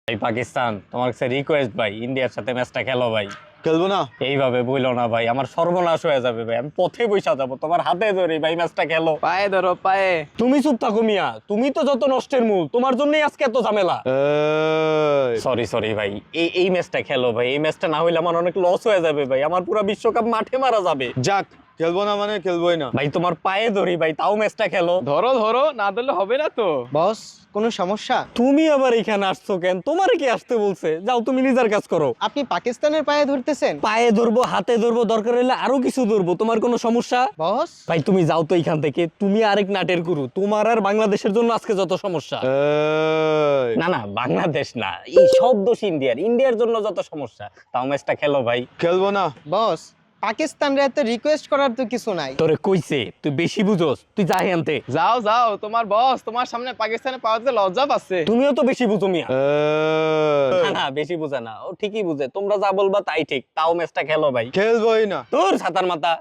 ভাই পাকিস্তান তোমার কাছে রিকোয়েস্ট ভাই, ইন্ডিয়ার সাথে ম্যাচটা খেলো ভাই। খেলবো না। এইভাবে বইলো না ভাই, আমার সর্বনাশ হয়ে যাবে ভাই, আমি পথে বসে যাবো, তোমার হাতে ধরি ভাই, ম্যাচটা খেলো। পায়ে ধরো পায়ে। তুমি চুপ থাকো মিয়া, তুমি তো যত নষ্টের মূল, তোমার জন্যই আজকে এত ঝামেলা। সরি সরি ভাই, এই ম্যাচটা খেলো ভাই, এই ম্যাচটা না হইলে আমার অনেক লস হয়ে যাবে ভাই, আমার পুরো বিশ্বকাপ মাঠে মারা যাবে। যাক, খেলবো না মানে খেলবোই না। ভাই তোমার পায়ে ধরি ভাই, তাও ম্যাচটা খেলো। ধরো ধরো, না ধরলে হবে না তো। বস, কোনো সমস্যা? তুমি আবার এখানে আসছো কেন? তোমার কি আসতে বলছে? যাও তুমি নিজের কাজ করো। আপনি পাকিস্তানের পায়ে ধরতেছেন? পায়ে ধরবো, হাতে ধরবো, দরকার হলে আরো কিছু ধরবো, তোমার কোনো সমস্যা? বস, ভাই তুমি যাও তো এখান থেকে, তুমি আরেক নাটের গুরু, তোমার আর বাংলাদেশের জন্য আজকে যত সমস্যা। না না, বাংলাদেশ না, এই সব দোষ ইন্ডিয়ার, ইন্ডিয়ার জন্য যত সমস্যা। তাও ম্যাচটা খেলো ভাই। খেলবো না। বস, পাকিস্তানরে এত রিকোয়েস্ট করার তো কিছু নাই। তোরে কইছে তুই বেশি বুঝোস, তুই যাই আনতে। যাও যাও, তোমার বস তোমার সামনে পাকিস্তানে পাওয়াতে লজ্জা পাচ্ছে। তুমিও তো বেশি বুঝো মিয়া। না না, বেশি বুঝে না, ও ঠিকই বুঝে, তোমরা যা বলবা তাই ঠিক, তাও ম্যাচটা খেলো ভাই। খেলবোই না। তোর ছাতার মাথা।